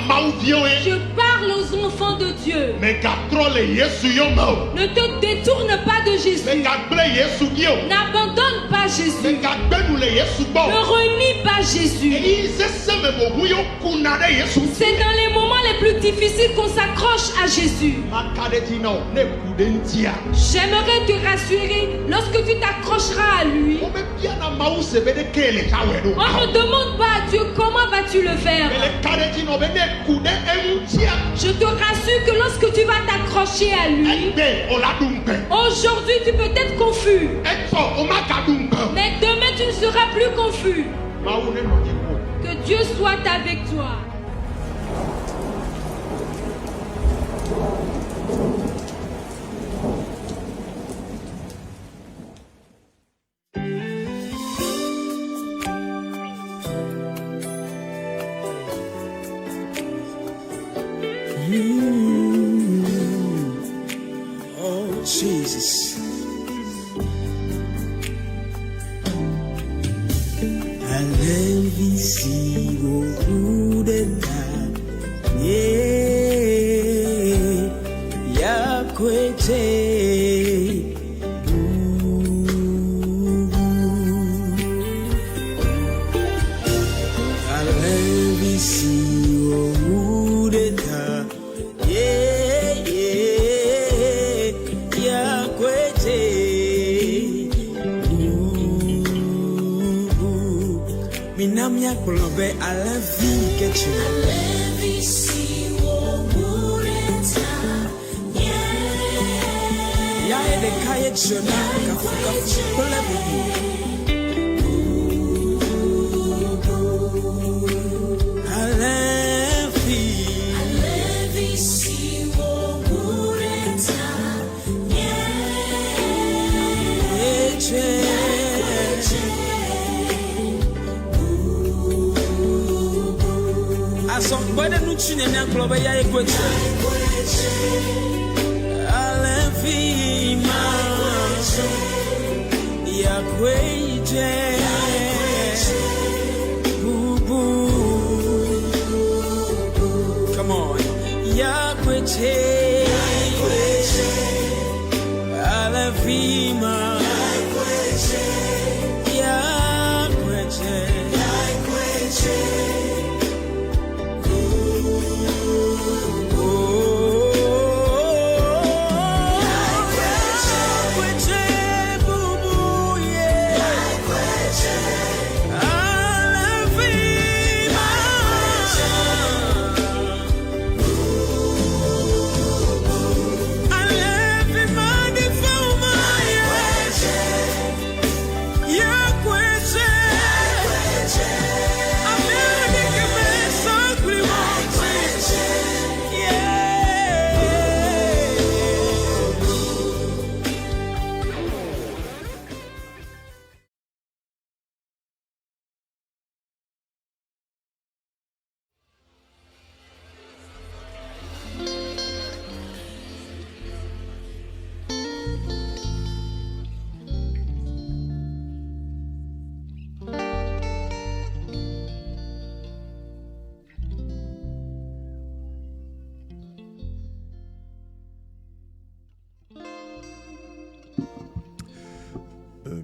Je parle aux enfants de Dieu. Ne te détourne pas de Jésus. N'abandonne pas Jésus. Ne renie pas Jésus. C'est dans les moments les plus difficiles qu'on s'accroche à Jésus. J'aimerais te rassurer, lorsque tu t'accrocheras à lui, on ne demande pas à Dieu comment vas-tu le faire. Je te rassure que lorsque tu vas t'accrocher à lui, aujourd'hui tu peux être confus, mais demain tu ne seras plus confus. Que Dieu soit avec toi. Oh, Jesus. Alevisi okudenda ye yakwete alevisi okudenda ye yakwete minamia kolobe alavi kechi alavi si wo mureta ya ede kaye chona kafuka kolobe alavi si wo mureta Somebody no chine na club ya ekweche Alefima ya kweje bubu come on ya kweche Alefima ya kweje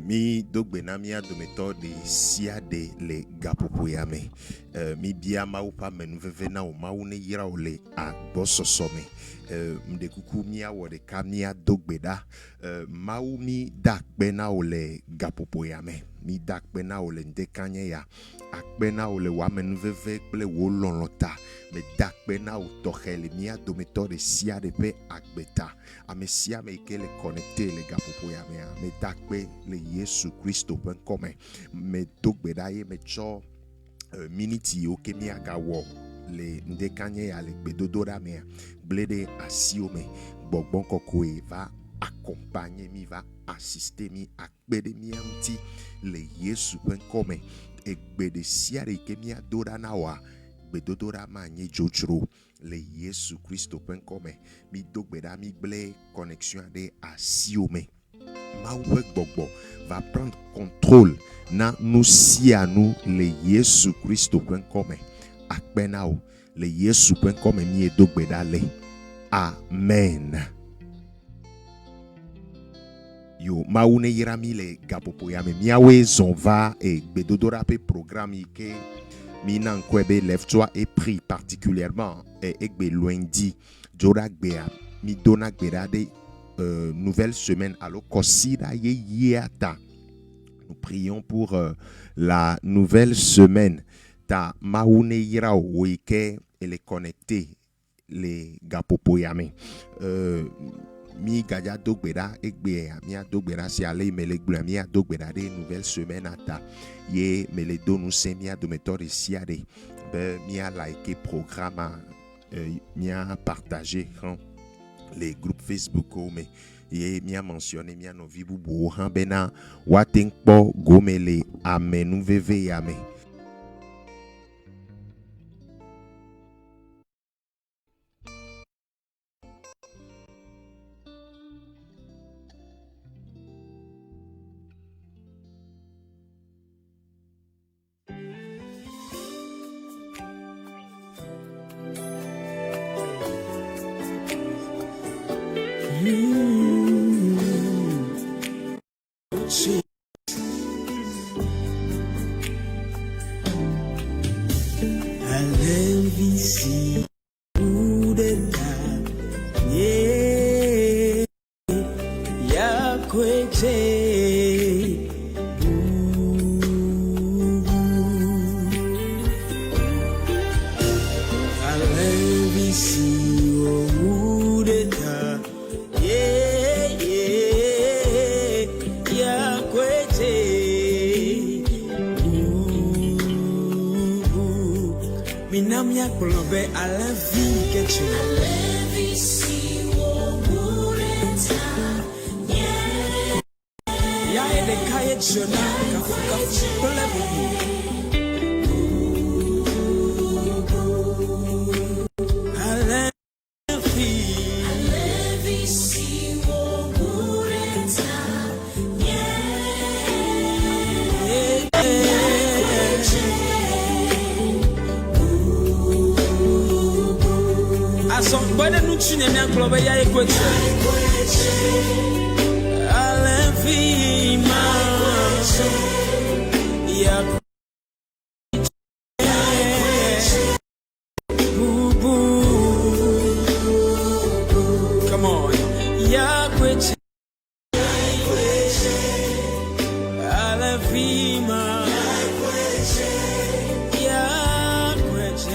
mi dogbena mia dometɔ de sia de le gaƒoƒoya me mi bia mawu ƒe amenuveve na wo mawu ne yra wo le agbɔsɔsɔ me mɖe kuku miawɔ ɖeka mia dogbe ɖa mawu mi da akpe na wo le gaƒoƒoya me mi da akpe na wo le ŋdekanye ya akpe na wo le wo amenuveve kple wo lɔlɔ ta me da akpe na wo tɔxɛ le mia dometɔ de sia de ƒe agbe ta ame sia ame ke le connecté le gaƒoƒoya mea me da akpe le Yesu Kristo ƒe ŋkɔme me dogbe ɖa ye me tsɔ miniti yiwo ke miagawɔ le ŋdekanye ya le gbedodoɖa mea gblẽ ɖe asiwo me gbɔgbɔ kɔkɔe va accompagner mi va assister mi akpe ɖe mia ŋuti le Yesu ƒe ŋkɔme egbe ɖe sia ɖe ke miado ɖa na woa gbedodoɖa ma nye dzodzro le Yesu Kristo ƒe ŋkɔme mi do gbe ɖa mi gblẽ connexion ɖe asiwo me Mawu ƒe gbɔgbɔ va prendre contrôle na nu sia nu le Yesu Kristo ƒe ŋkɔme akpe na wo le Yesu pen comme mi edogbe dale. Amen. Yo maune yirami le gapopo ya me miawe zonva et bedodora pe programme ke mina nkwebe lève-toi et prie particulièrement et egbe lundi jora gbea mi dona gbera de nouvelle semaine alors kosira ye yata. Nous prions pour la nouvelle semaine. Ta maune yira weke elle est connectée les gapopoyame. Mi gaja dogbera egbe mi dogbera si ale me le gbla mi dogbera de nouvelle semaine ata ye me le donu se mi do méthode siade be mi a like programme mi a partager quand les groupes Facebook mais ye mi a mentionné mi a no vibu bo han bena watenkpo gomele amen veve yame. Minamia Kolobe à la vie que tu ya de kaye jona kafuka polebo tu n'es bien club ya écoute à l'infini ya come on ya quit à l'infini ya quit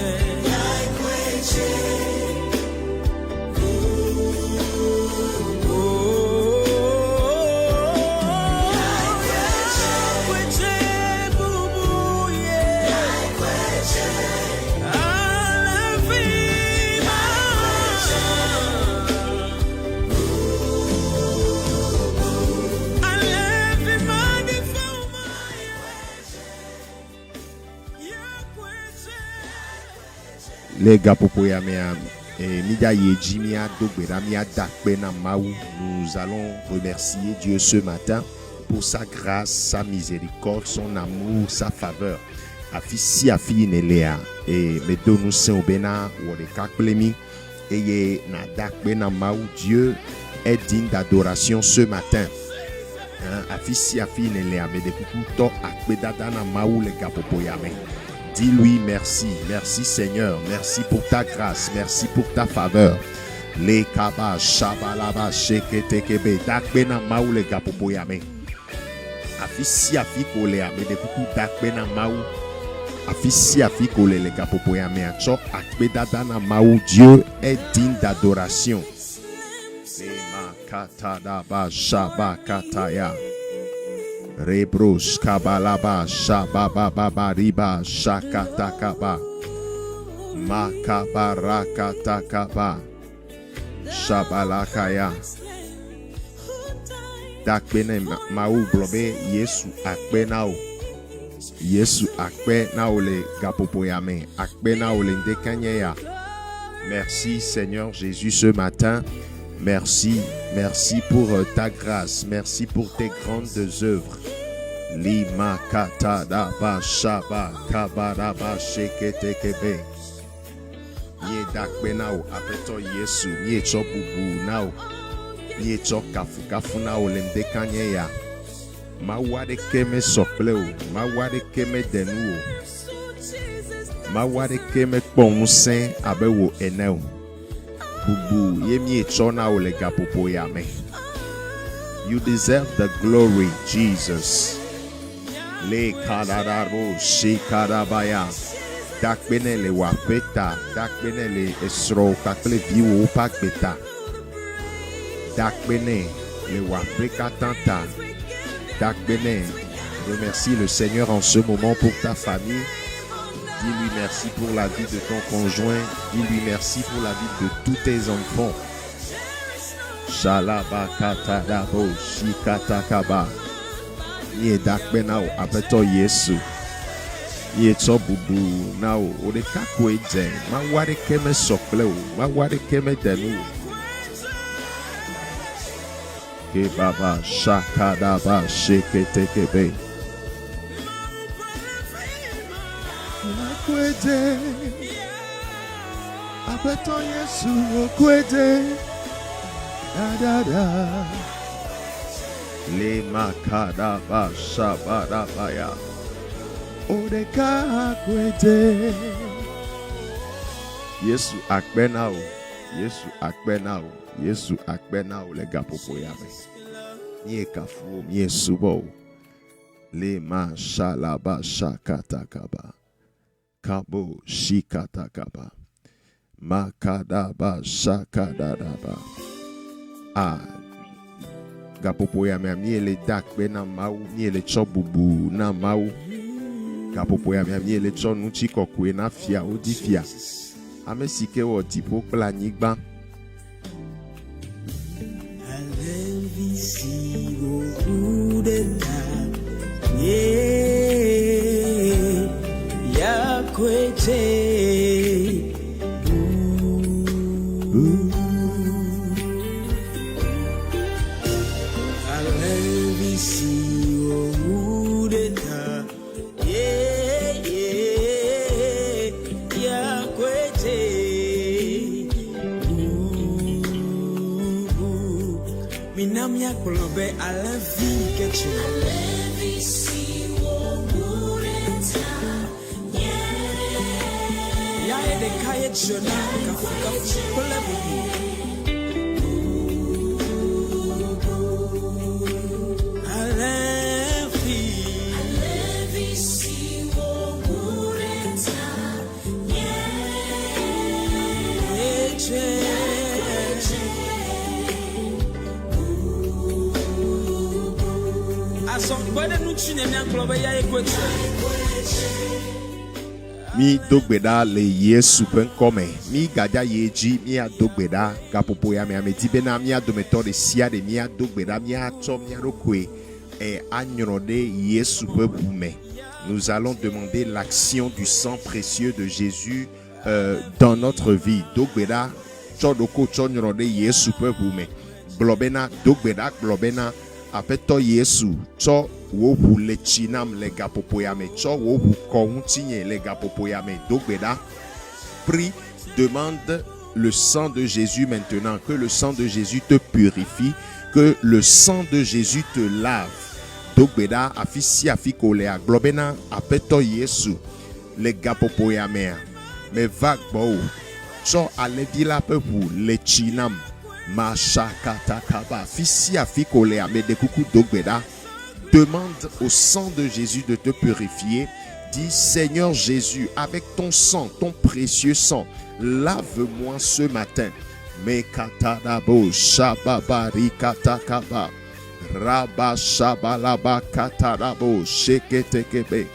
les gars pour Mida Yejimia Dogberamia Dakbena Maou. Nous allons remercier Dieu ce matin pour sa grâce, sa miséricorde, son amour, sa faveur. Afisi afi nelea et me donu sen obena wode kaklemi et na Dakbena Maou. Dieu est digne d'adoration ce matin. Afisi afi nelea me de kuku to akbedadana Maou les gars pour yame. Dis-lui merci, merci Seigneur, merci pour ta grâce, merci pour ta faveur. Les kaba shabalaba sheketekebe dakbena maou le gapopoyame. Afisi afiko le ame de kuku dakbena maou. Afisi afiko le gapopoyame acho akbedadana maou. Dieu est digne d'adoration. Le makata ba shabakataya. Rebros kabalaba shababa riba shakatakaba makabarakatakaba shabalakaya dakbene maou blobe Yesu akbenao Yesu akbenao le gapopoyame akbenao le ndekanyeya. Merci Seigneur Jésus ce matin. Merci, merci pour ta grâce, merci pour tes grandes œuvres. Lima kata daba shaba kabaraba sheketekebe. Mie dakbe nao apeto Yesu. Mie cho bubu nao. Mie cho kafu kafu nao lemde kanye ya. Ma wade keme sopleo. Ma wade keme denuo. Ma wade keme kponsen abewo eneo. Bubu ye mie cho nao le gapopo ya me. You deserve the glory, Jesus. Le kadarabo shi kadabaya. Dakbene le wapeta. Dakbene le esro kakle viwo pakbeta. Dakbene le wapeka tanta. Dakbene. Remercie le Seigneur en ce moment pour ta famille. Dis-lui merci pour la vie de ton conjoint. Dis-lui merci pour la vie de tous tes enfants. Shalaba katadabo shikatakaba. Ye dakbe nao abeto Yesu. Ye to bubu nao ode kakwe je. Ma wade keme sokleo. Ma wade keme denu. Ke baba shakadaba sheketekebe. Kakwe je. Abeto Yesu okwede. Da da da. Le makada ba shabada baya. Odeka kwete. Yesu akbenao. Yesu akbenao. Yesu akbenao le gapopo yame. Nye kafu nye subo. Le ma shalaba shakatakaba. Kabo shikatakaba. Makadaba shakadadaba. Ah, gapopo ya mi le dakbe na mau, mi le chobubu na mau. Gapopo ya mi le chonu chikokwe na fia odifia. Ame sike wo tipo planigba. Alevisi o udena. Ya kwete. Minamia kolobe alavi kechu. Alavi si wo mureta. Ya ede kaye jona kafu kolebu. Alavi si wo mureta. Mi dogbeda le Yesu penkome. Mi gaja yeji mi adogbeda gapopo ya mi ametibe na mi adometo de sia de mi adogbeda mi ato mi arokwe e agnorode Yesu pepume. Nous allons demander l'action du sang précieux de Jésus dans notre vie. Dogbeda chodoko chonyorode Yesu pepume. Globena dogbeda globena apeto Yesu cho wohu le chinam le gapopoyame cho wohu kountinye le gapopoyame dogbeda. Prie, demande le sang de Jésus maintenant, que le sang de Jésus te purifie, que le sang de Jésus te lave. Dogbeda afisi afikolea globena apeto Yesu le gapopoyame me vagbo cho alevi la pepu le chinam Mashakatakaba, fisi afikolea me dekuku dogbeda. Demande au sang de Jésus de te purifier. Dis Seigneur Jésus, avec ton sang, ton précieux sang, lave-moi ce matin. Me katadabo shababari katakaba. Raba shabalaba katadabo sheketekebe.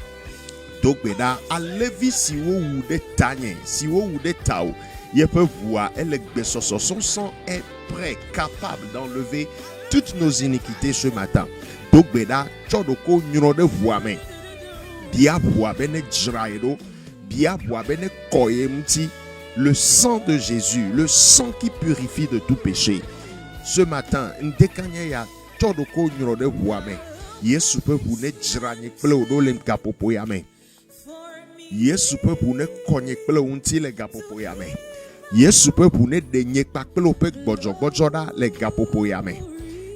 Dogbeda alevi siwo ude tanye, siwo ude tau. Ye peut voir, son sang est prêt, capable d'enlever toutes nos iniquités ce matin. Dogbeda, chodoko nyurode voame. Bia voa bene jrairo, bia voa bene koyemti. Le sang de Jésus, le sang qui purifie de tout péché. Ce matin, ndekanya chodoko nyurode voame. Yesu peut vous ne jranye pleodo lem kapopo yame. Yesu peut vous ne konye pleonti le kapopo yame. Yesu pe vous ne denye kpakpelo pe gbɔdzɔgbɔdzɔ da le gaƒoƒo ya me.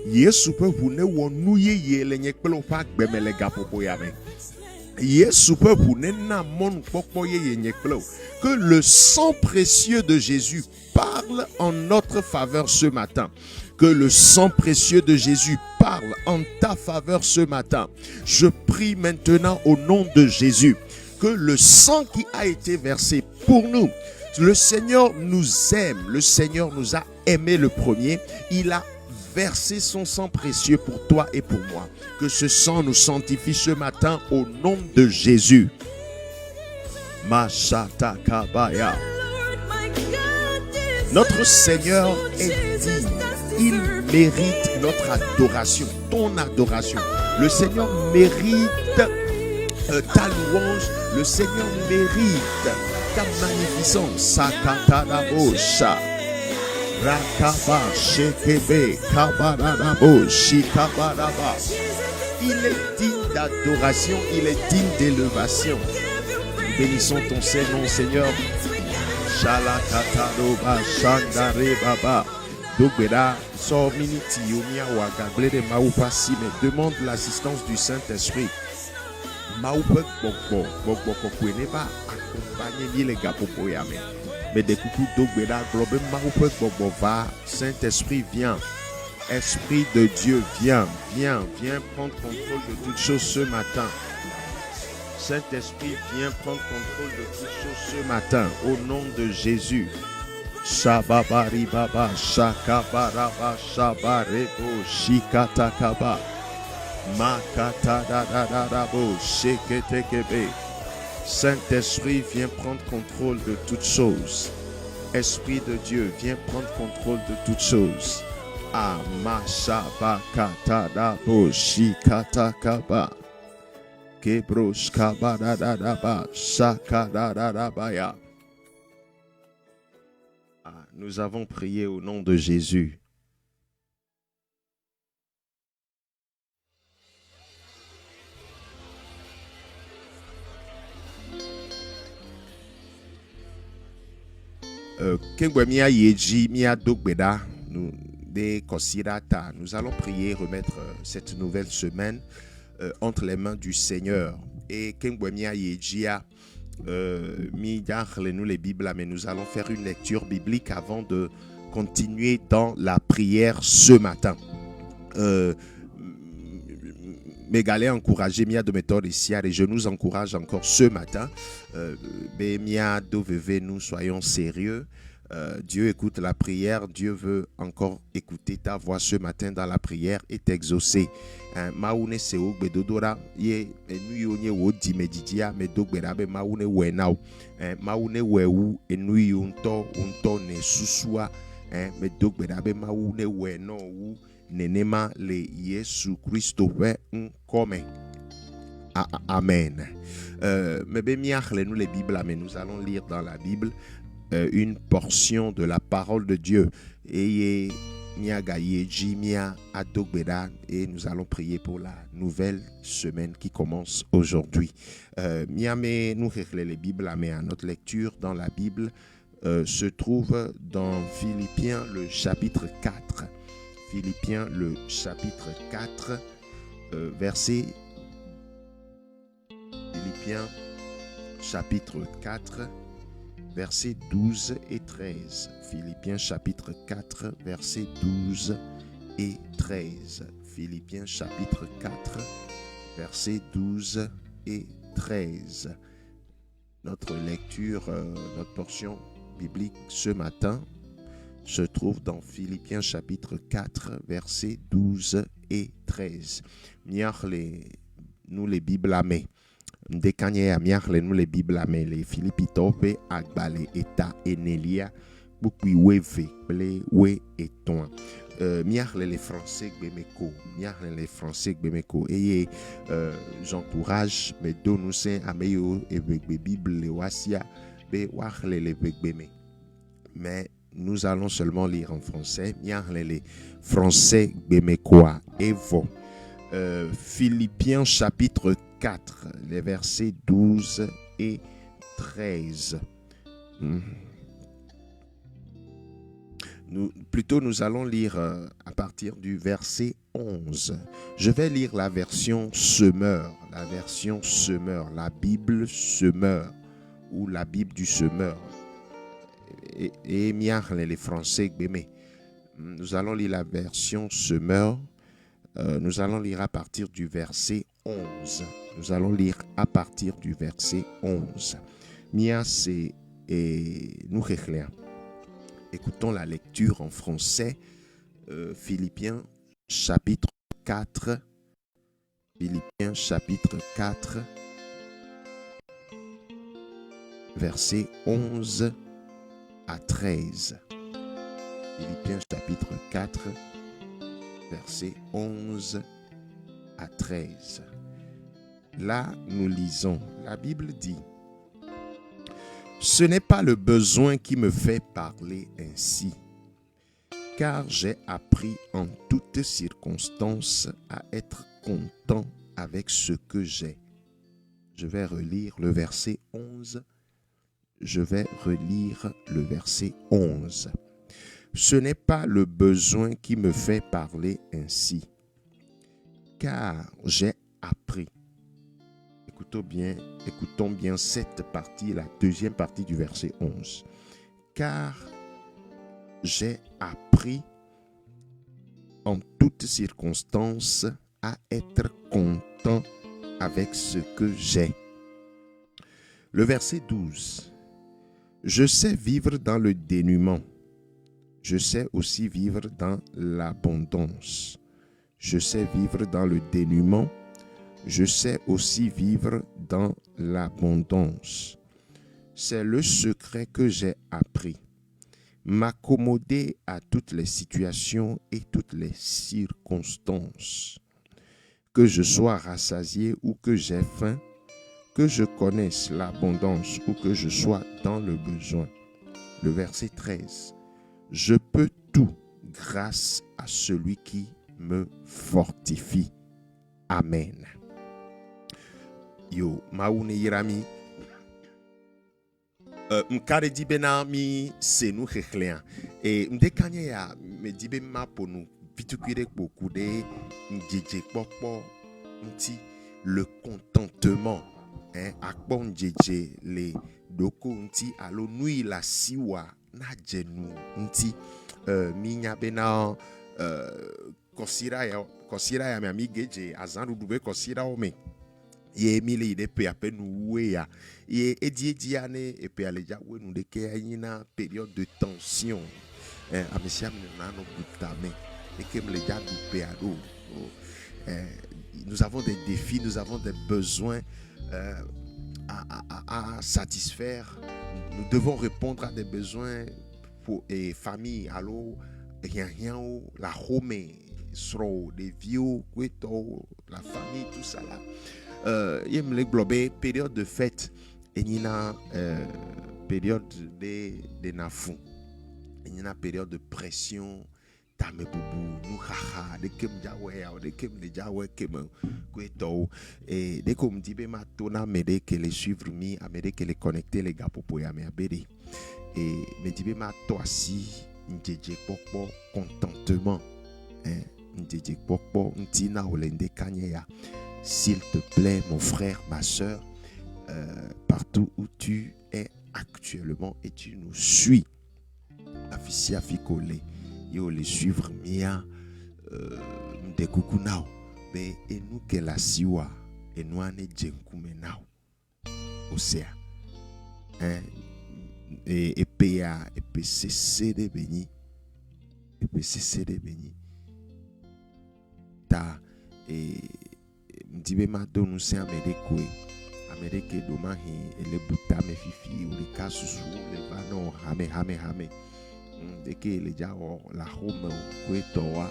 Yesu pe vous ne wɔ nu yeye le nye kpelo ƒe agbeme le gaƒoƒo ya me. Yesu pe vous ne na mɔnu kpɔkpɔ yeye nye kpelo. Que le sang précieux de Jésus parle en notre faveur ce matin. Que le sang précieux de Jésus parle en ta faveur ce matin. Je prie maintenant au nom de Jésus que le sang qui a été versé pour nous, le Seigneur nous aime, le Seigneur nous a aimé le premier, il a versé son sang précieux pour toi et pour moi. Que ce sang nous sanctifie ce matin au nom de Jésus. Mashata Kabaya. Notre Seigneur est digne. Il mérite notre adoration, ton adoration. Le Seigneur mérite ta louange. Le Seigneur mérite ta magnificence. Sakatarabosha. Rakaba shekebe kabarabo shikabaraba. Il est digne d'adoration, il est digne d'élévation. Bénissons ton Saint-Nom, Seigneur. Shalakataroba shandare baba. Dogbeda so miniti yomia wagagle de maupasi, mais demande l'assistance du Saint-Esprit. Maupe bokbo bokbo kokwene ba accompagner les gars pour poyame. Mais des coucou dogbeda globe maupe bokbo va. Saint-Esprit viens. Esprit de Dieu viens, viens prendre contrôle de toutes choses ce matin. Saint-Esprit viens prendre contrôle de toutes choses ce matin au nom de Jésus. Shababari baba shakabaraba shabarebo shikatakaba makata dadadabo sheketekebe. Saint-Esprit viens prendre contrôle de toutes choses. Esprit de Dieu viens prendre contrôle de toutes choses. Amashabakata dabo shikatakaba kebrosh kabadadaba shakadadabaya. Nous avons prié au nom de Jésus. Nous allons prier, remettre cette nouvelle semaine entre les mains du Seigneur. Et nous les Bibles, mais nous allons faire une lecture biblique avant de continuer dans la prière ce matin. Mégalé encouragé Mia de méthode ici et je nous encourage encore ce matin. Mia de nous soyons sérieux. Dieu écoute la prière. Dieu veut encore écouter ta voix ce matin dans la prière et t'exaucer. Maoune seo bedodora ye enuyonye wo dimedidia medogbera be maoune wenao maoune wewu enuyonto unto ne susua medogbera be maoune weno wu nenema le Yesu Christo ve nkome. Amen. Mebe miachle nous les Bibles, mais nous allons lire dans la Bible une portion de la parole de Dieu. Et nous allons prier pour la nouvelle semaine qui commence aujourd'hui. Nous les Bibles, mais à notre lecture dans la Bible se trouve dans Philippiens le chapitre 4. Philippiens le chapitre 4, verset Philippiens chapitre 4, versets 12 et 13. Philippiens chapitre 4, versets 12 et 13. Philippiens chapitre 4, versets 12 et 13. Notre lecture, notre portion biblique ce matin se trouve dans Philippiens chapitre 4, versets 12 et 13. Nous les Bibles amées. Ndekanye ya miarle nous les Bibles mais les Philippitope agbale eta enelia bukwi weve ple we eton miarle les Français gbemeko et j'encourage mes deux nous saint ameyo et Bible le wasia be warle les begbeme, mais nous allons seulement lire en français. Miarle les Français gbemeko evo. Philippiens chapitre 4, les versets 12 et 13. Nous allons lire à partir du verset 11. Je vais lire la version semeur, la Bible semeur, ou la Bible du semeur. Et les Français, nous allons lire la version semeur. Nous allons lire à partir du verset 11. Nous allons lire à partir du verset 11. Mia, c'est nous réclère. Écoutons la lecture en français. Philippiens chapitre 4. Philippiens chapitre 4. Versets 11 à 13. Philippiens chapitre 4. Versets 11 à 13. Là, nous lisons. La Bible dit: ce n'est pas le besoin qui me fait parler ainsi, car j'ai appris en toutes circonstances à être content avec ce que j'ai. Je vais relire le verset 11. Ce n'est pas le besoin qui me fait parler ainsi, car j'ai appris. Écoutons bien cette partie, la deuxième partie du verset 11. Car j'ai appris en toutes circonstances à être content avec ce que j'ai. Le verset 12. Je sais vivre dans le dénuement. Je sais aussi vivre dans l'abondance. Je sais vivre dans le dénuement. Je sais aussi vivre dans l'abondance. C'est le secret que j'ai appris. M'accommoder à toutes les situations et toutes les circonstances. Que je sois rassasié ou que j'ai faim, que je connaisse l'abondance ou que je sois dans le besoin. Le verset 13. Je peux tout grâce à celui qui me fortifie. Amen. Yo, maune yirami. Mkare dibena mi senu kheklean. Et mdekanye ya me dibe ma ponu vitukwire beaucoup de mdjeje popo mti le contentement. Akpon djeje le doko mti alo nui la siwa na jenu mti minya bena kosira ya mi amigeje azan dube kosira ome. Ye mili de pe apen oué ya ye edi ane et pe aleja we nous de ke yina période de tension amesiam na no butame et que me leja du pe ado. Nous avons des défis, nous avons des besoins à satisfaire. Nous devons répondre à des besoins pour et famille allo rien la home sro des vieux kweto la famille tout ça là. Il me globé période de fête et nina période de nafou et nina période de pression tame bubu nous haha de kem jawe de kem de jawe kem kweto et de comme dit be matona m'aider que les suivre mi à m'aider que les connecter les gars pour ya me abéri et me dit be mato si ndjeje popo contentement ndjeje popo ntina olende kanya. S'il te plaît, mon frère, ma soeur, partout où tu es actuellement et tu nous suis, afisia fikole, yo les suivre mia, de kukunao, mais et nous que la siwa, et nous ane djenkumenao, osea, et PA, et PCC de béni, ta, et Mdibe ma donu se Amérique domahi ele buta me fifi ou le kasusu le vano hame deke le jao la home kwetoa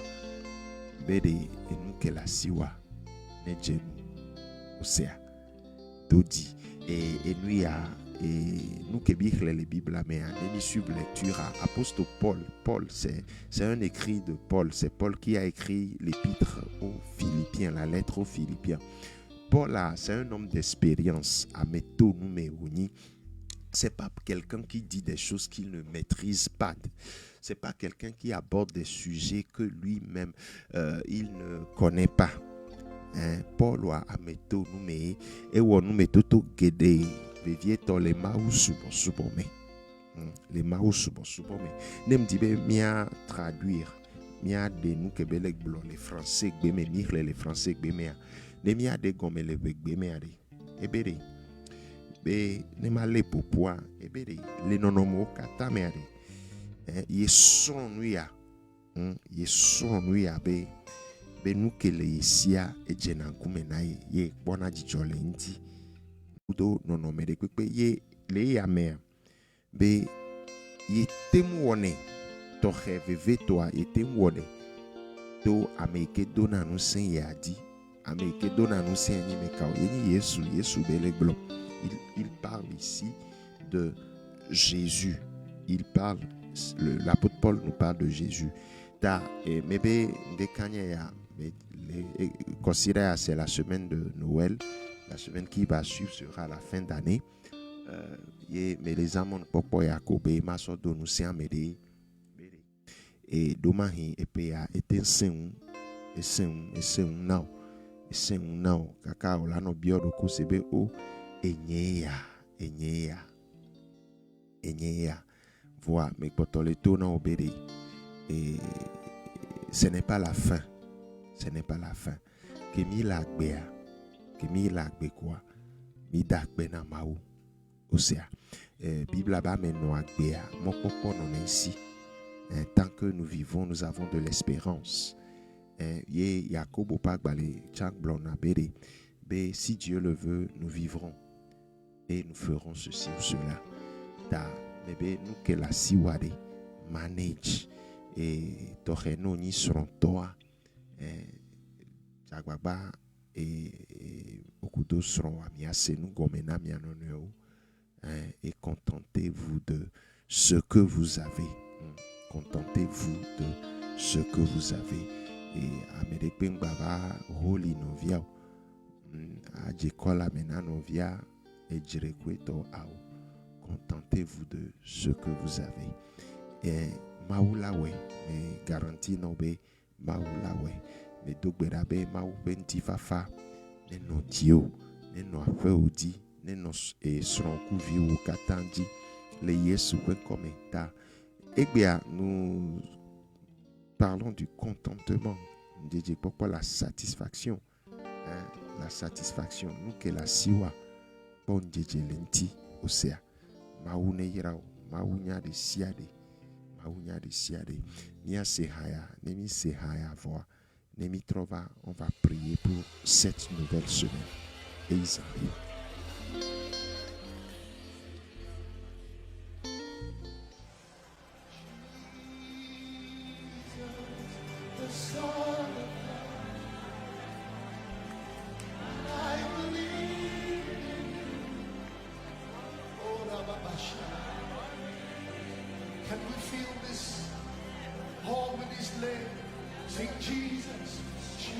bede enuke la siwa nejenu osea dodi et nous ya et nous qui lisons les Bibles mais en suivre lecture à apôtre Paul c'est un écrit de Paul, c'est Paul qui a écrit l'épître aux Philippiens, la lettre aux Philippiens. Paul c'est un homme d'expérience à métaux nous c'est pas quelqu'un qui dit des choses qu'il ne maîtrise pas. C'est pas quelqu'un qui aborde des sujets que lui-même il ne connaît pas. Paul wa ameto nume e wo nume toto gede vevieto le mau subo me. Les mau subo me. Nem dibe mia traduire mia de nous kebelek blo les français gbe me mirle les français gbe me ne mia de gomme le gbe me ade ebere be ne male popoa ebere le nonomo kata me ade ye son nuya be be nous que le sia e jena kumena ye bona jijole nti udo nonome de pepe ye le ya me be ye temu wone to reveve toi et témoigner to ameke dona nous sen yadi ameke dona nous sen ni meka yeni Yesu bele blo. Il parle ici de Jésus. Il parle, l'apôtre Paul nous parle de Jésus. Ta mebe de kanya ya considère c'est la semaine de Noël. La semaine qui va suivre sera la fin d'année. Mais les amants popo yakobe maso do nous sen amede et domahi epea etensen now kaka ola no biodo ko sebe o enyeya voix mais potole to na obede et ce n'est pas la fin que mi lagbe quoi mi dagbe na maou osea Bible ba me no agbe a mo popo no na ici. Tant que nous vivons, nous avons de l'espérance. Si Dieu le veut, nous vivrons et nous ferons ceci ou cela. Nous que la siwade manage et toreno ni seront toi jagwaba et beaucoup d'autres seront amiasé nous gomena mianoneo et contentez-vous de ce que vous avez. Contentez-vous de ce que vous avez. Et Américain Baba, Holy Novia, Adjekola Mena Novia, et Jirekweto Ao. Contentez-vous de ce que vous avez. Et Maoulawe, mais garantie nobe, Maoulawe, mais Dogberabe, Mao Bentifafa, Neno Dio, Neno Afeudi, Neno et Sronku Viu Katandi, les Yesu Commenta. Eh bien, nous parlons du contentement. Pourquoi la satisfaction? La satisfaction. Nous que la siwa. Bon Djedje lenti. Osea. Maoune yirao. Maounya de siade. Nia sehaya. Nemi sehaya voix. Nemi trova. On va prier pour cette nouvelle semaine. Et ils arrivent. Can we feel this? All with his name. Sing Jesus. Jesus,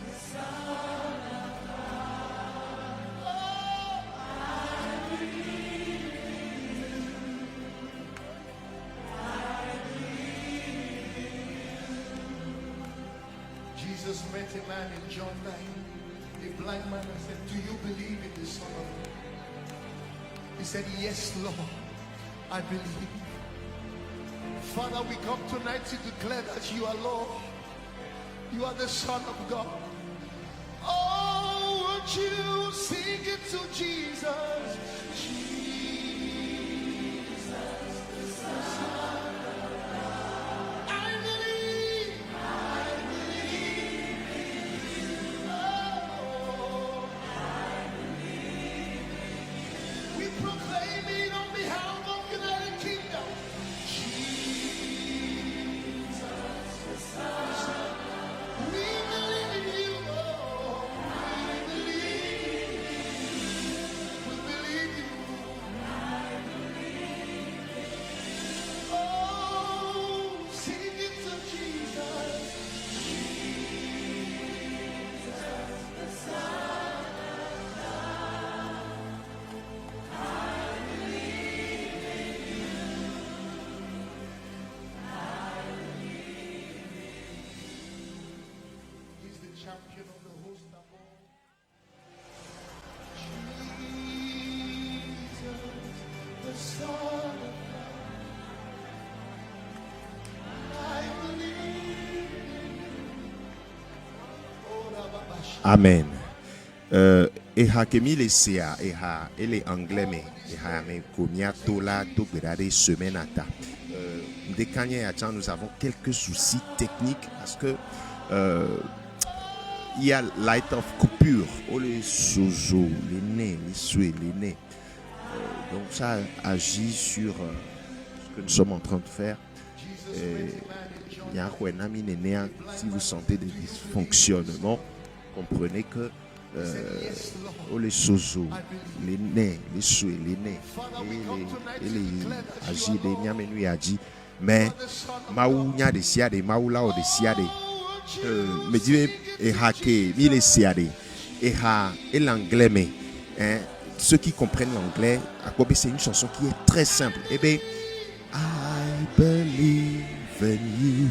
the Son of God. Oh, I believe in you. I believe in you. Jesus met a man in John 9. A blind man and said, do you believe in the Son of God? He said, yes, Lord, I believe. Father, we come tonight to declare that you are Lord. You are the Son of God. Oh, would you sing it to Jesus? Jesus, the Son of God. I believe in you. Oh, I believe in you. We proclaim it on behalf of United Kingdom. champion of the host of all. Jesus, the Son of God. I believe in you. Oh, Rababash. Amen. Eha kemi le sea eha ele anglais me eha me komia tola to berade semaine ata. De Kanye Yachan, nous avons quelques soucis techniques parce que il y a light of coupure. Oh les sozo, les nez, les souhaits, les nez. Donc ça agit sur ce que nous sommes en train de faire. Si vous sentez des dysfonctionnements, comprenez que les sozo, les nez, les souhaits, les nez, et les agis, les niamenu agi, mais maou nya de siade, maou lao de siade, me dit et hake, mi les siade, et ha, et l'anglais, mais ceux qui comprennent l'anglais, c'est une chanson qui est très simple. Eh bien, I believe in you,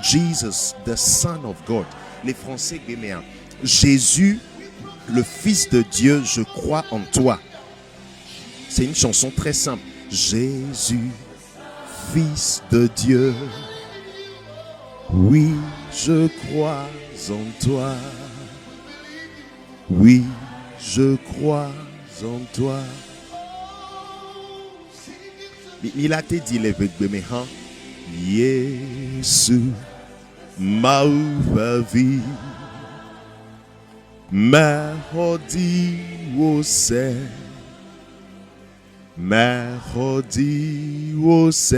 Jesus, the Son of God. Les Français guéméens, Jésus, le Fils de Dieu, je crois en toi. C'est une chanson très simple. Jésus, Fils de Dieu, oui, je crois en toi. Oui, je crois en toi. Il a été dit les béméhans. Jésus, ma vie. Merodi wose, merodi wose.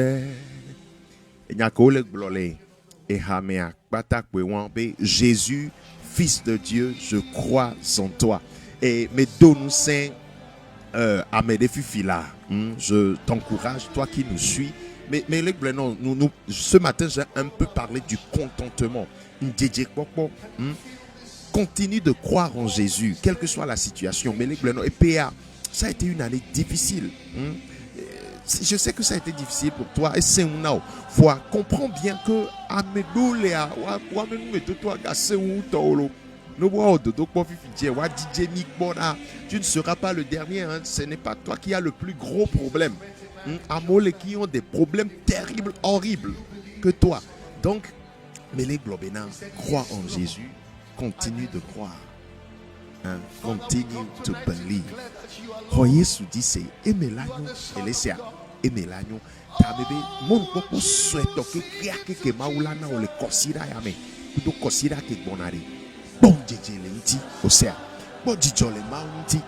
Jésus, Fils de Dieu, je crois en toi. Et mes dos nous saints à mes défis là. Je t'encourage, toi qui nous suis. Mais ce matin, j'ai un peu parlé du contentement. Continue de croire en Jésus, quelle que soit la situation. Mais et PA, ça a été une année difficile. Je sais que ça a été difficile pour toi. Et c'est un vois, comprends bien que tu ne seras pas le dernier. Ce n'est pas toi qui as le plus gros problème. Amole qui ont des problèmes terribles, horribles que toi. Donc, mais les globénins croient en Jésus. Continue de croire. Continue to believe. Croyez sous dit c'est aimer l'agneau et laisser aimer l'agneau. Ta bébé, mon coco souhaite que que maulana ou le considère yame. Plutôt considère que bonari. Bon djé lenti au ser. Bon djé le maunti.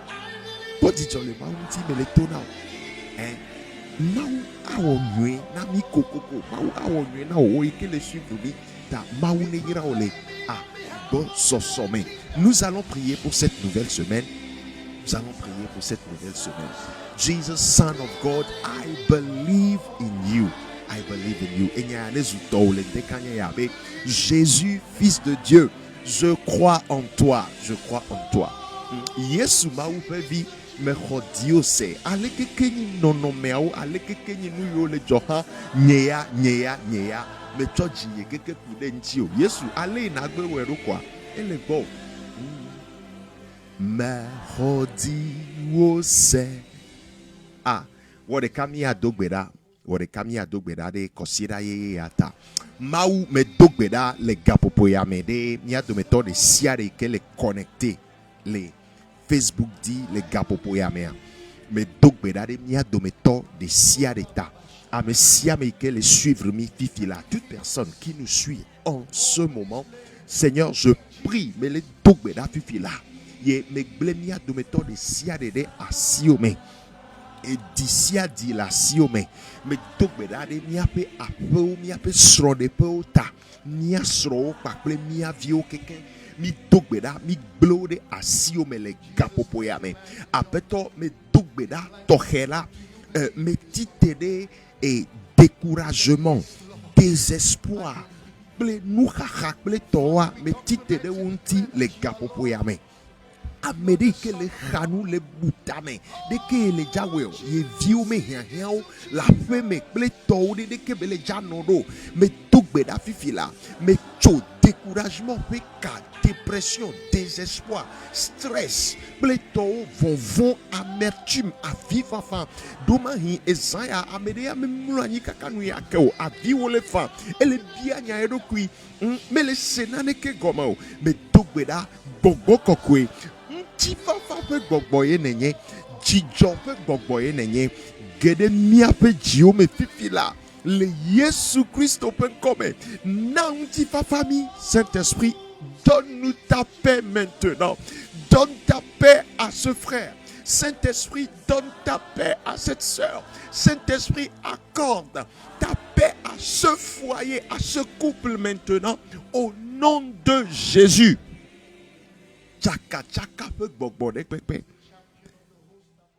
Bon djé le maunti mais le tona. Mau awo nwe na mi coco mau awo nwe na o que le suivre mi ta maune ira ole. Ah. Bon sommet. Nous allons prier pour cette nouvelle semaine. Nous allons prier pour cette nouvelle semaine. Jesus, Son of God, I believe in you. I believe in you. Jésus, Fils de Dieu, je crois en toi. Je crois en toi. Yesu maupevi me rodiose. Ale que kenyi nono meao. Ale que kenyi nuyo le joha. Nyea. Mais toi jiye keke kudenchio Yesu ale na gbe weru kwa ele go merodi wose wode kamia dogbeda de kosira ye ata mau me dogbeda le gapopo ya me de mia do méthode siare que les connecter les Facebook dit les gapopo ya me dogbeda de mia do méthode de siare ta. Les suivre là, toute personne qui nous suit en ce moment, Seigneur, je prie, mais les dogbeda fifi là, ye me glemia de méthode de siade à siome et d'ici à dit la siome, mais dogbeda de miape à peu miape sro de peu ta nia sro pa ple mia vio quelqu'un mi dogbeda mi blode à siome les gapopoyame apeto me dogbeda tohela me titede et découragement, désespoir, ple nuhaha ple toa me tite de unti le gapopoyame. Amérique le chanou le boutame de que le jawe ye viu me hiao la fe me ple to de que le janodo me tuk gbeda fifi la me tso découragement pe ka dépression, désespoir, stress, pléthore, vont amertume, à vivre enfin. Domahi ezaya amedea memulani kakanu ya keo a vivre le fa. Elle bien nya erokui. Mais le senane ke gomao. Mais dogbeda bogo kokwe. Ti fa pe gogboye nenye. Jijo pe gogboye nenye. Gede mia pe jio me fifi la. Le Jésus Christ open comme. Nan ti fa famille Saint-Esprit. Donne-nous ta paix maintenant. Donne ta paix à ce frère. Saint-Esprit, donne ta paix à cette sœur. Saint-Esprit, accorde ta paix à ce foyer, à ce couple maintenant. Au nom de Jésus. Tchaka tchaka peut gbogboné pepe.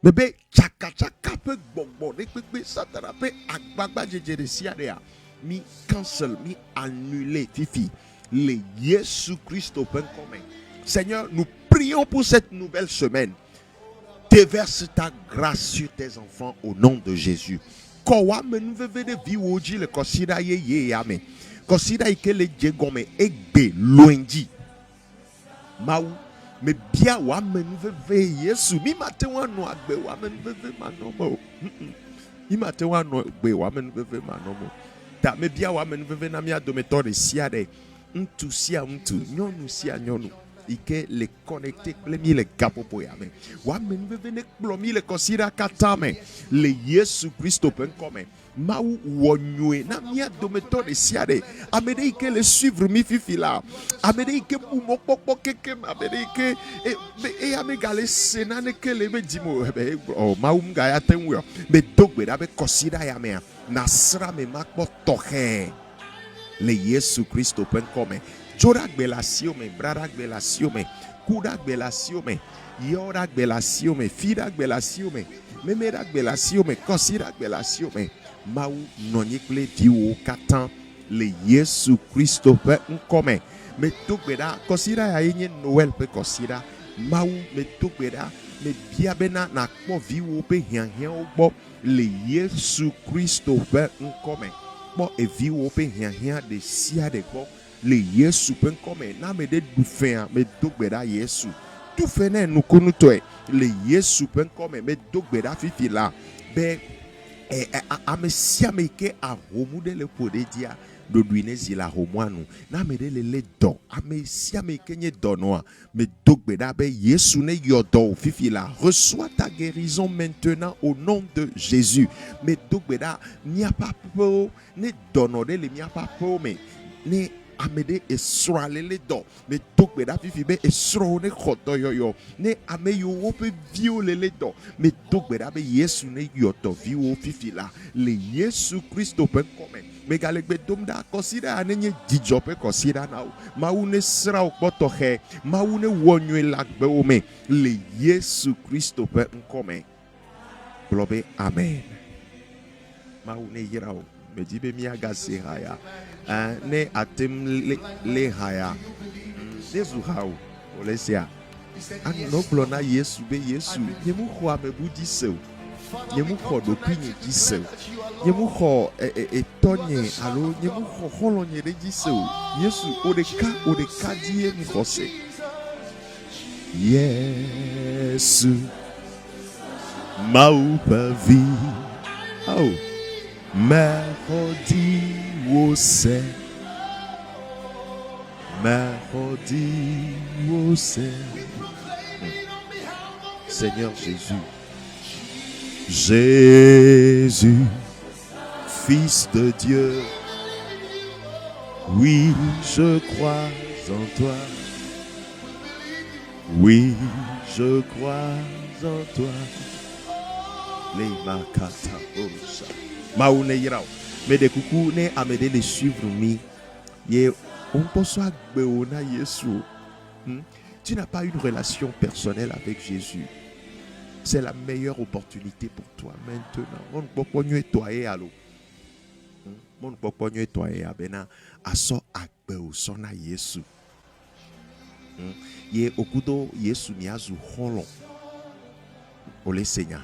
Bébé, tchaka tchaka peut gbogboné pepe. Satarape agbagba jejere siadea. Mi cancel, mi annulé fifi. Le Jésus-Christ open commun. Seigneur, nous prions pour cette nouvelle semaine. Déverse ta grâce sur tes enfants au nom de Jésus. Kowa me nous de vie oji le kosida ye yame. Kosida ike le djegome egbe loindi. Maou me bia wa me nous veve Yesu. Mi mate wa no agbe wa me nous veve manomo. Mi mate wa no agbe wa me nous veve manomo. Ta me bia wa me nous veve na mi adometo de siade. Untu sia untu nyonu sia nyonu ike le connecté plemi le gapo poyame wa men vene plomi le kosira katame le Yesu Christ open comme ma wonyue na mia dometo de siade amede ike le suivre mi fifila amede ike bumo pokpo keke amede ike e amegale senane ke le medimo o ma ga ya tenwo me dogbe da be kosira ya me nasra me makpo tohe. Le Yesu Christ open comme Jorak belasio me brarak belasio me kudak belasio me yorak belasio me fidak belasio me memerak belasio me kosirak belasio me mau nonyekle diwo katan le Yesu Christ open comme me tokbeda kosira ya yenye Noël pe kosira mau me tokbeda me biabena na kpo viwo pe hian ogbo le Yesu Christ open comme bon et viwo pe hian de sia de gbo le Yesu pen comme na me de du fin me dogbeda Yesu tu fene nu kunu to le Yesu pen comme me dogbeda fifi la be amesia me ke a homu de le podedia do duinezi la homuanu na me de le do amesia me kenye donoa me dogbeda be Yesu ne yodo fifi la reçois ta guérison maintenant au nom de Jésus me dogbeda n'y a pas peu ne dono de le n'y a pas peu mais ne amede esrale le do me dogbeda fifi be esro ne khoto yo ne ame yo pe viole le do me dogbeda be Yesu ne yoto viwo fifi la le Yesu Christ open comme me galegbe domda consider anenye dijope consider now ma une sra okpoto he ma une wonwe lagbe o me le Yesu Christ open comme globe amen ma une yirao me dibe mi agase haya ne atem le haya Yesu hao olesia an no blona Yesu be Yesu yemu ho amebu diseu yemu ho do pinyi diseu yemu ho etonye alo yemu ho holonye de diseu Yesu odeka die mi hose Yesu mau pavi oh mercredi wose Seigneur Jésus, Fils de Dieu, oui, je crois en toi. Oui, je crois en toi. Les makata osa. Maune yirao. Mais de coucou ne amede les suivre mi. Ye on peut soit beona Yesu. Tu n'as pas une relation personnelle avec Jésus. C'est la meilleure opportunité pour toi maintenant. Mon poponyo etoye alo. Mon poponyo etoye abena aso akbe osona Yesu. Ye okudo Yesu miazu holon. Ole Seigneur.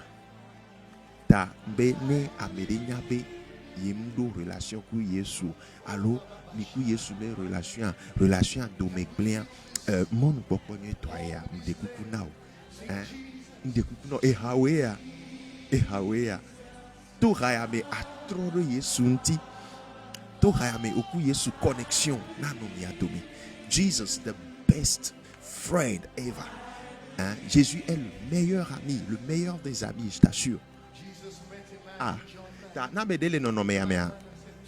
Ta be ne amede nyabe yemdo relation ku Yesu allo mi ku Yesu me relation do me gblea mon poponye toya mde kuku nao mde kuku no e hawea to haya me atroro Yesu nti to haya me oku Yesu connexion nano mi adomi. Jesus, the best friend ever. Jésus est le meilleur ami, le meilleur des amis, je t'assure.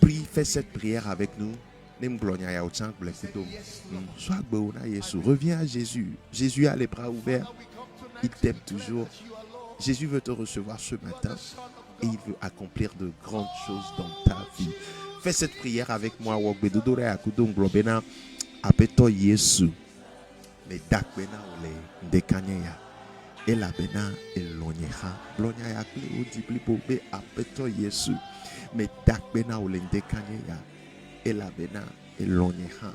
Prie, fais cette prière avec nous. Reviens à Jésus. Jésus a les bras ouverts. Il t'aime toujours. Jésus veut te recevoir ce matin et il veut accomplir de grandes choses dans ta vie. Fais cette prière avec moi. Apeto Yesu. Me dakbena ole ndekanya ela bena elonyeha blonya ya kle odi be apeto Yesu me dakbena ole ndekanya ela bena elonyeha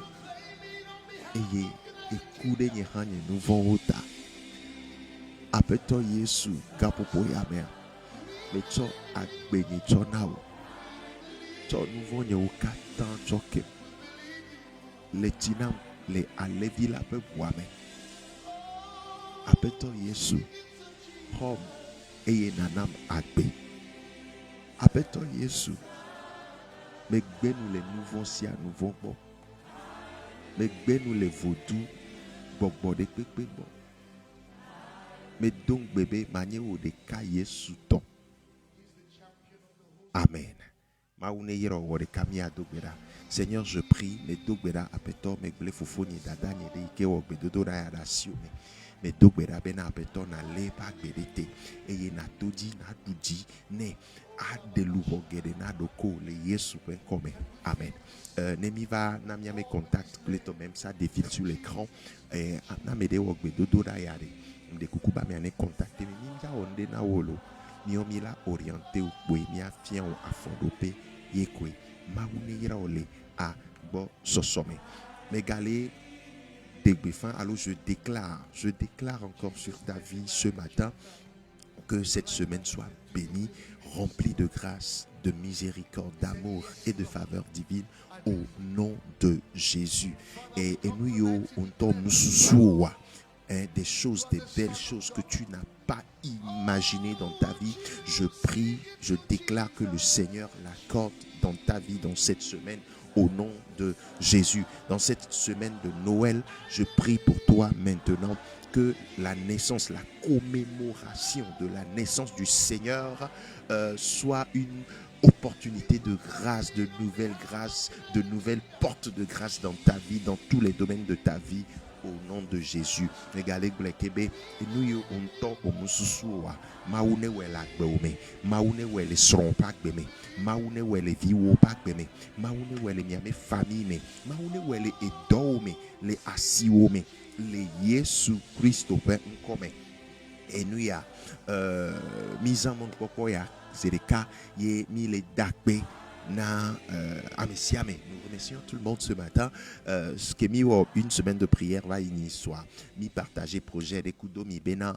eye ekude nyeha nye nouveau ota apeto Yesu gapopo ya me me cho agbenye cho nawo cho nouveau nye okatan choke le tinam le alevi la pe boame apeto Yesu hom eye nanam agbe apeto Yesu me gbe nous les nouveaux si à nouveau bon me gbe nous les vaudous gbogbo de pepe bon me donc bébé manye o de ka Yesu ton amen. Seigneur, je prie, me dogbera apeto me gle fofoni dada nye de ike wo gbedodora ya rasio me dogbera bena apeto na le pa gbedete eye na toji na duji ne adelubo gede na doko le Yesu ben comme amen. Nemi va na mi me contact pleto même ça défile sur l'écran na me de wo gbedodora ya de me kukuba me ane contacter me ninja onde na wolo mi omila orienté ou boy mi afien ou afondope yekwe maoune ira ole a bo sosome megale degbefin. Alors je déclare encore sur ta vie ce matin que cette semaine soit bénie, remplie de grâce, de miséricorde, d'amour et de faveur divine au nom de Jésus. Et nous on tombe sous des choses, des belles choses que tu n'as pas imaginées dans ta vie. Je prie, je déclare que le Seigneur l'accorde dans ta vie dans cette semaine au nom de Jésus. Dans cette semaine de Noël, je prie pour toi maintenant que la naissance, la commémoration de la naissance du Seigneur soit une opportunité de grâce, de nouvelles portes de grâce dans ta vie, dans tous les domaines de ta vie. Au nom de Jésus. Regardez Blekebe. Et nous on tombe au Moussoua. Maoune ou la gbeume. Maoune ou les seront pas gbeme. Maoune ou les viwo pas gbeme. Maoune ou les miame famille. Maoune ou les edome. Les asiwome. Les Yesu Christ au Père comme. Et nous ya mise en mon popoya. C'est le cas. Yé mi les dakbe. Na amesiame. Nous remercions tout le monde ce matin. Ce qui est mis une semaine de prière va initier soit mi partager projet des coups d'eau mi bena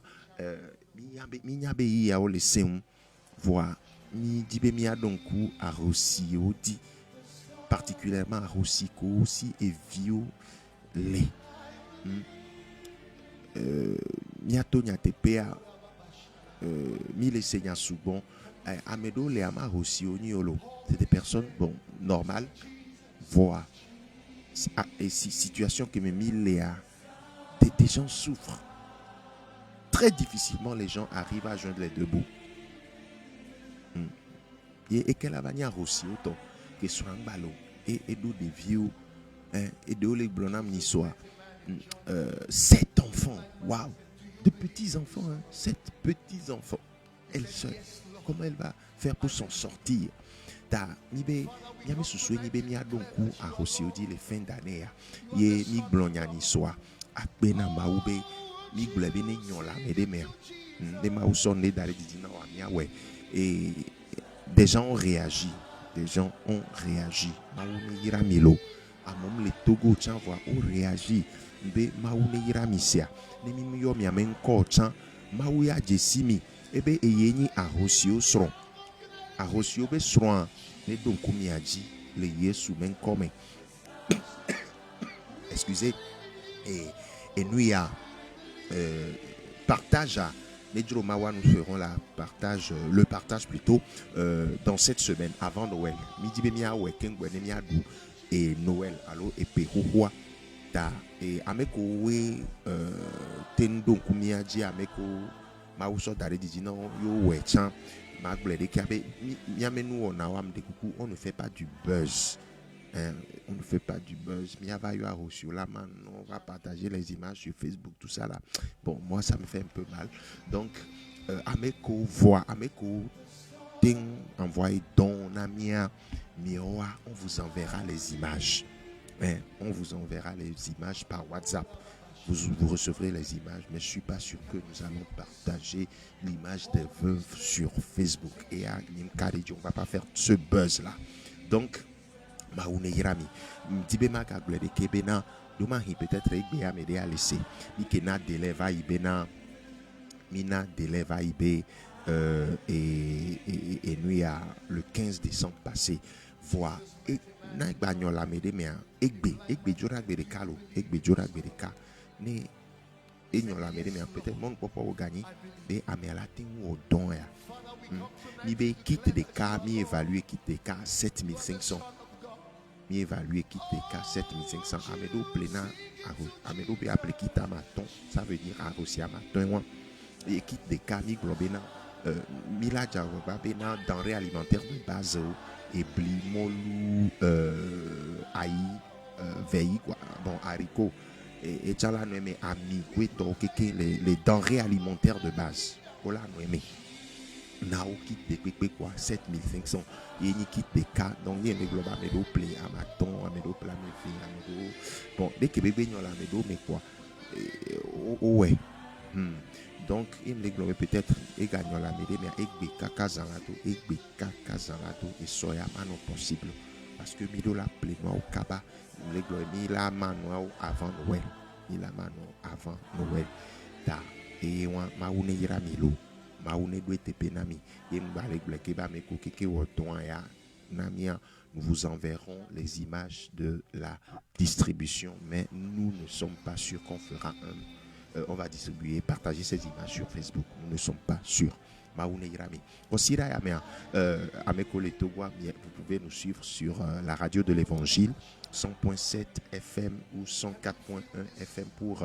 mi nyabe ya o leseum voix mi dibe mi adonku a Rossi odi particulièrement à Rossiko aussi et vio le mi atonya tepea mi le seigneur soubon amedo le ama Rossi oniolo. C'est des personnes normales, voient et situation que me mille des gens souffrent. Très difficilement, les gens arrivent à joindre les deux bouts. Et qu'elle a venu aussi autant que soit un ballon et d'où des vieux et d'où les blonams n'y soient. 7 enfants, waouh, de petits enfants, 7 petits enfants. Elle seule, comment elle va faire pour s'en sortir? Nibe nyame susue nibe mi adonku a Rossi odi les fins d'année ye mi glonya ni soa akbe na maube mi glebe ne nyola me de mer de ma usonne dale didina wa mia we et des gens ont réagi maune ira milo amom le Togo chan voix ont réagi be maune ira misia ne mi yo mi amen ko chan mauya jesimi ebe eyeni a Rossi o sron a Rossi obe sron ne donc dit le Yesu men comme excusez et nous y a partage à Nedro Mawa, nous ferons le partage plutôt dans cette semaine avant Noël. Midi bemia weken gwenemia du et Noël allo et pehowa ta et ameko we tendo kumia ji ameko mauso dare di non yo wechan maglede kabe miamenu on awam de coucou, on ne fait pas du buzz. On ne fait pas du buzz. On va partager les images sur Facebook, tout ça là. Bon, moi ça me fait un peu mal. Donc, Ameko voit, Ameko envoyez don Namia Mioa, on vous enverra les images. On vous enverra les images par WhatsApp. Vous recevrez les images, mais je ne suis pas sûr que nous allons partager l'image des veuves sur Facebook. Et à Nimkaridi, on ne va pas faire ce buzz là. Donc, Maoune Yirami, Mdibema Kaglede Kebena, Domahi peut-être Egbe Amede à laisser. Mikena Deleva Ibena, Mina Deleva Ibe, et nous à le 15 décembre passé, voix et Naigbanyola Medemea, Egbe Jorak Bedekalo, Egbe Jorak Bedeka, ne Egnola Medemea, peut-être mon papa au gagné, mais Améalatin ou au don. Mi be quitte des cas, mi évalue quitte des cas 7500. Mi évalue quitte des cas 7500. Amedo plena, Amedo be appelé quitte à maton, ça veut dire arrosia maton. Et quitte des cas, mi globena, Mila Jaroba bena denrées alimentaires de base, et blimolu, aïe, veille, quoi, bon, haricot, et tchala noemé ami, les denrées alimentaires de base. Voilà noemé. Nao quitte des quoi 7500 et ni quitte des cas donc il y a des global médo play à maton à médo plan médo bon dès que bébé n'y a la médo mais quoi ouais donc il me global peut-être et gagnant la médo mais avec kaka zalato et soya non possible parce que médo la pleinement au kaba il me global ni la mano avant Noël ta et ma une ira milo nous vous enverrons les images de la distribution, mais nous ne sommes pas sûrs qu'on fera on va distribuer, partager ces images sur Facebook. Nous ne sommes pas sûrs. Vous pouvez nous suivre sur la radio de l'Évangile 100.7 FM ou 104.1 FM pour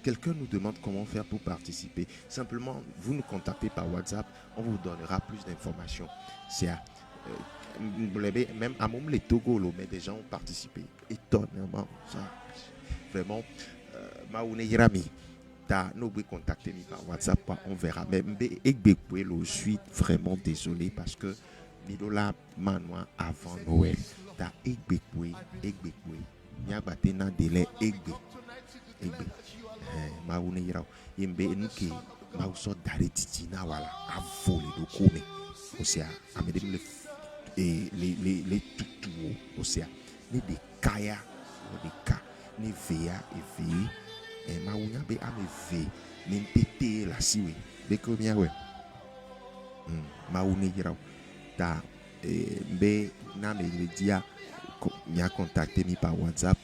quelqu'un nous demande comment faire pour participer. Simplement, vous nous contactez par WhatsApp, on vous donnera plus d'informations. C'est à même à mon les Togo, mais des gens ont participé. Étonnamment, ça, vraiment, Maoune Yirami, nous pouvez contacter par WhatsApp, on verra. Mais je suis vraiment désolé parce que Midola Manoa avant Noël, ta Egbekwe, Nyabatena délai Egbe. Maoune Yirao, Yembe Nuke, Mauso Daretiti Nawala, a volé le come, Osea, Amedem les tutuo, Osea, ni de Kaya, ni de Ka, ni Vea et Vei, et Maounia be Ame ni Tete la Siwe, de Komia we, Maoune Yirao, ta, Be Name Media, m'a contacté mi par WhatsApp,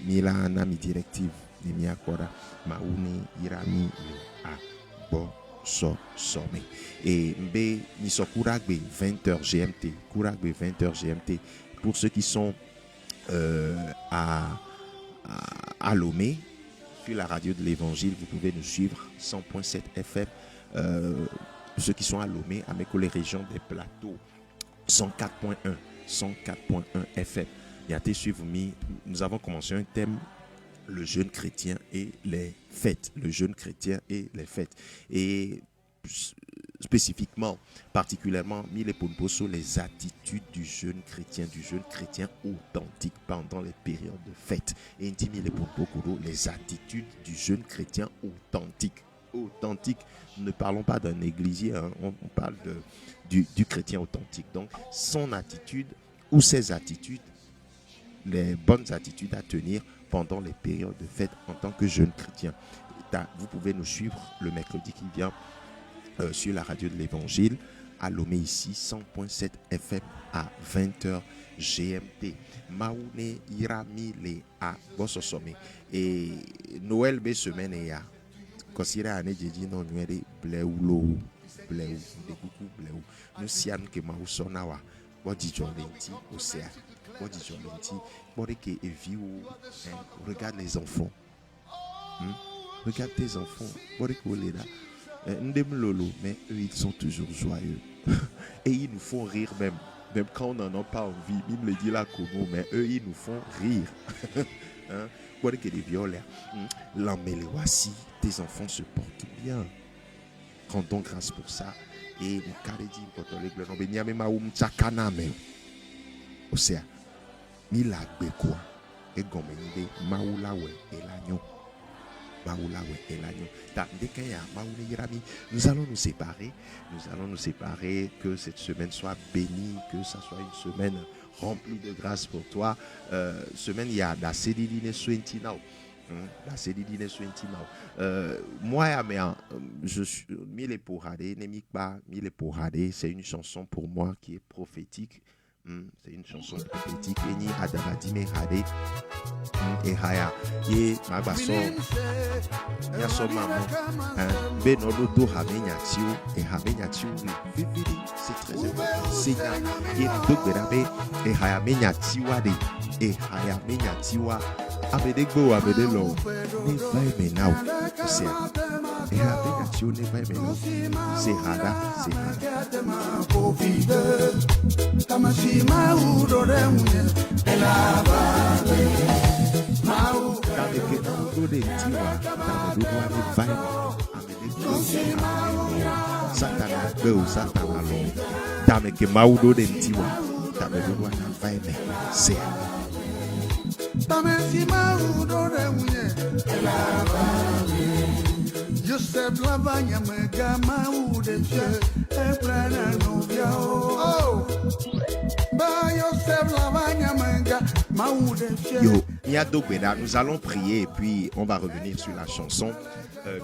Mila Nami directive. Dimia Kora Maoune Irami a bo so sommet et mbe ni so Kouragbe 20h GMT Kouragbe 20h GMT pour ceux qui sont à Lomé sur la radio de l'Évangile. Vous pouvez nous suivre 100.7 FM ceux qui sont à Lomé avec les régions des plateaux 104.1 FM. Et à te suivre, nous avons commencé un thème, le jeune chrétien et les fêtes. Le jeune chrétien et les fêtes. Et spécifiquement, particulièrement, les Ponposo, les attitudes du jeune chrétien authentique pendant les périodes de fête. Et les Ponpokoro, les attitudes du jeune chrétien authentique. Authentique, nous ne parlons pas d'un églisier, hein, on parle du chrétien authentique. Donc, son attitude ou ses attitudes, les bonnes attitudes à tenir pendant les périodes de fête en tant que jeune chrétien. Vous pouvez nous suivre le mercredi qui vient sur la radio de l'Évangile à Lomé ici 100.7 FM à 20h GMT. Maoune Irami le a Bossosome et Noël be semaine ya considère année jeji non nuere bleu de coucou bleu nous sian que Maou sonawa bodi jolenti océan bodi jolenti bodi que viu regarde les enfants. Regarde tes enfants bodi ko le là ndem lolo mais eux ils sont toujours joyeux et ils nous font rire même quand on n'en a pas envie, même le dit là comment, mais eux ils nous font rire. Hein? Quoi que les violets, l'emmêlé voici, tes enfants se portent bien. Rendons grâce pour ça. Et le carré dit, quand on les glonons, ben y'a ma tchakana mais, osea, ni la quoi, et gomende, maoulawe et l'agneau. Nous allons nous séparer. Que cette semaine soit bénie, que ça soit une semaine remplie de grâce pour toi. Semaine, il y a la Cédidine Swintinao. La Cédidine Swintinao. Moi, je suis Mille Pourradé, Nemikba, Mille Pourradé. C'est une chanson pour moi qui est prophétique. C'est une chanson prophétique. Eni Adabadime Hade. Et Haya. Ye Mabaso. Yaso Maman. Benodo Do Hamenyatio. Et Hamenyatio. C'est très important. Seigneur. Ye Dogberabe. Et Haya Menyatiwa. Et Haya Menyatiwa. Amedegbo Amedelo. Ne vai menau. C'est. Et Hamenyatio ne vai menau. C'est Hada. C'est Hada. Joseph Lavagna Megama Udeche Ebrana Novia Oh Ba Joseph Lavagna Megama Udeche Yo, Miado Beda, nous allons prier et puis on va revenir sur la chanson.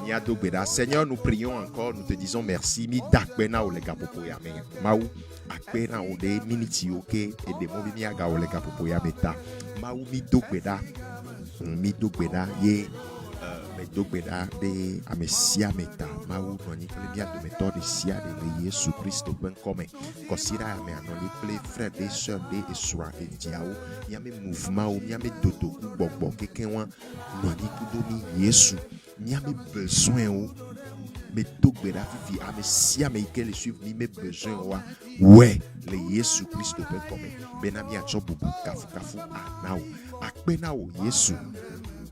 Miado Beda, Seigneur, nous prions encore, nous te disons merci. Mi dakbena o lega popoyame. Maou akbena o de miniti oke et de mobi miaga o lega popoyame ta. Maou mi dokbeda. Mi dokbeda ye Dogbeda de amesia meta maou noni kle bia de méthode sia de Jésus Christ ben comme considère ame anoli kle frère des sœurs de eswa et diao y a mes mouvements ou y a mes dodo gbogbo quelqu'un wan noni kudomi Jésus y a mes besoins ou mes Dogbeda vivi amesia me que les suivre ni mes besoins ouais le Jésus Christ ben comme benami a chobubu kafu anao akbenao Jésus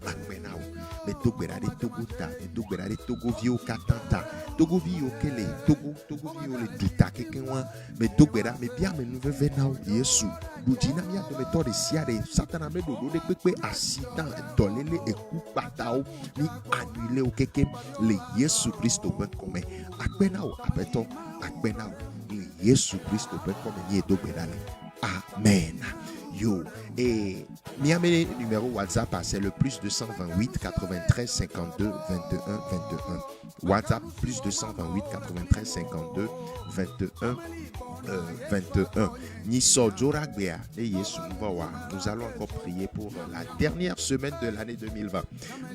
akbenao mais Dogbeda de Togota, Dogbeda de Togovio Katanta, Togovio Kele, Togovio le Duta, quelqu'un, mais Dogbeda, mais bien, mais nous venons, Yesu, Boudina, mia de méthode siare, Satan a mis de pepe accident, dolele et coup patao, ni annulé au quelqu'un, le Yesu Christ au ben comme, Akbenao, apeto, Akbenao, le Yesu Christ au ben comme, ni Dogbeda. Amen. Yo, et Miami numéro WhatsApp, c'est le plus 228 93 52 21 21. WhatsApp plus 228 93 52 21 21. Nous allons encore prier pour la dernière semaine de l'année 2020.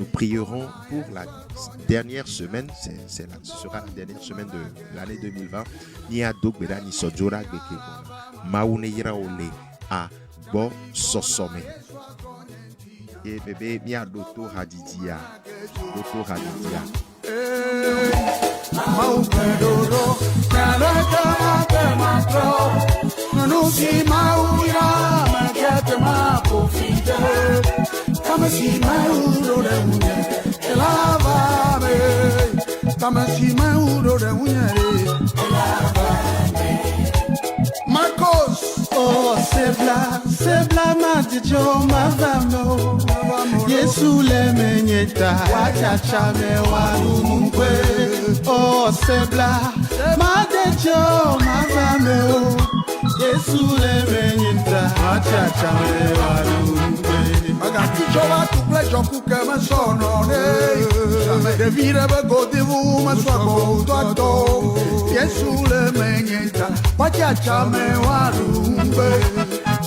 Nous prierons pour la dernière semaine, ce sera la dernière semaine de l'année 2020. Ni a Dogbeda ni Sojora Beke. Maoune ira ole a Bo Sosome. Et bébé, mi a Doto Hadidia. Doto Hadidia. Marcos, oh, c'est bla, ma dijo, ma vamo. Yesu le menyeta, wachacha me warumwe. Oh, c'est bla, ma dijo, ma vamo. Yesu le menyeta, wachacha me warumwe. agati jowa tu plejo choku kama sono ne de vira ba godi vu ma swa go to Yesu le menyeta pacha me warumbe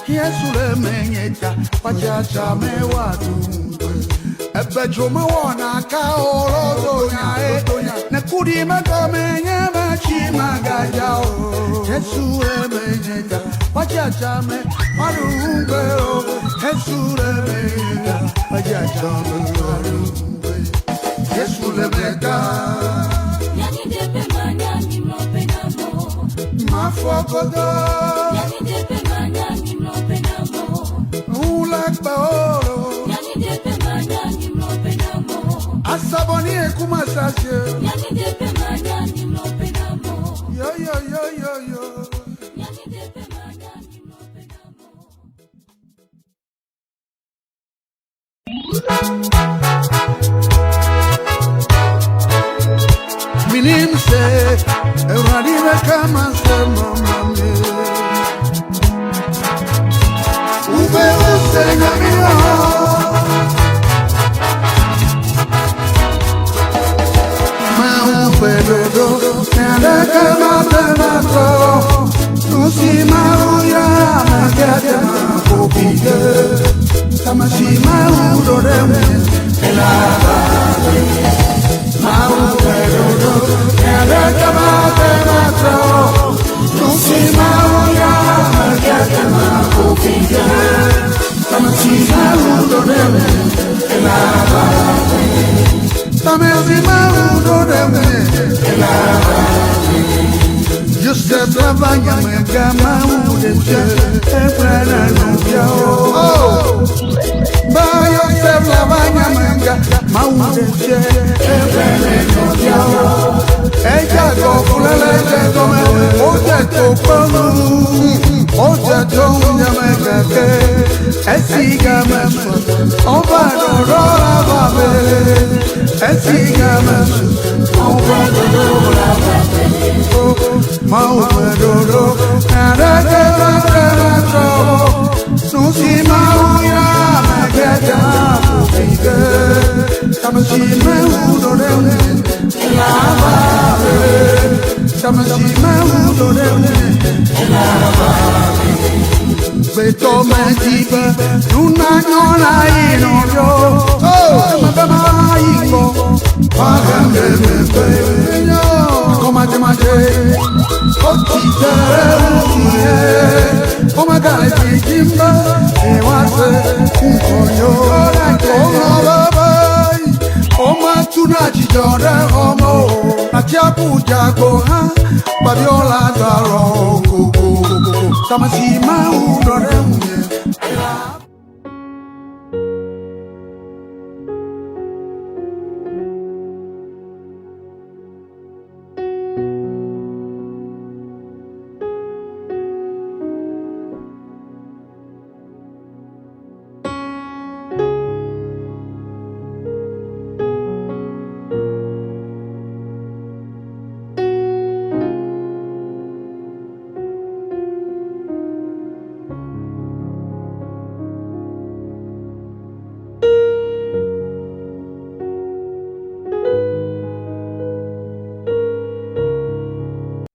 Yesu le menyeta pacha me warumbe ebe joma wona ka oro donya ne kudi magamenye ma chi magaja Yesu le menyeta pacha me warumbe Yesu le menyeta pacha me warumbe Yesu le menyeta Yani depe manyani mlope namo Mafokodo Yani depe manyani mlope namo Ulak baoro Yani depe manyani mlope namo Asaboni ekumasasye Yani depe manyani mlope namo Yo Yani depe manyani mlope namo Minim se Ewanire kama se mamame Ube use nyamio Ma ube dodo Nere kama tenato Nusi mauya Magete makopide Kama si maudore Elabade Mauperodo, Erekamate Nusimauya, Magakama, Opija, Tamasima, Udodeme, Elabade, Tamasima, Udodeme, Elabade, Joseph Lavanya, Megama, Udete, Ebrana, Nubia, Joseph Lavanya, Megama, Maudete, Ebrana, Nubia, Eja go fulele tome, oje to ponu, oje to nyamekeke, esiga mesu, oba dora babe, esiga mesu, oba dora babe, mau doro, nareke matro, nusi mauya megeta kupike, tamasi meudore. Beto metipe, luna nyola inobyo. Mabema iko, pagambe mepe. Komate mate, otite uye. Komagale tikimba, ewase kunkonyo. Komababai, komatuna Jore homo, Atiabuja go ha, Babiola daro go. Tamasima udore